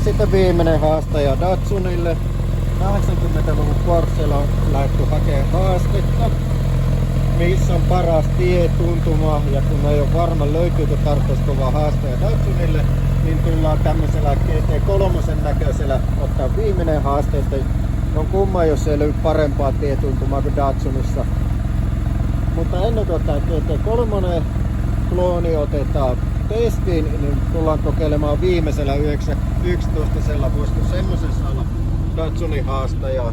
sitten viimeinen haastaja Datsunille. 80-luvun Porschella on lähdetty hakemaan haastetta. Missä on paras tietuntuma, ja kun ei ole varma löytyykö tarpeeksi kova haastaja Datsunille, niin tullaan tämmöisellä GT3 näköisellä ottaa viimeinen haasteesta. On kumma, jos ei löydy parempaa tietuntumaa kuin Datsunissa. Mutta ennen kuin tämä GT3 klooni otetaan testiin, niin tullaan kokeilemaan viimeisellä 911, voisiko semmoisessa olla Datsunin haastajaa.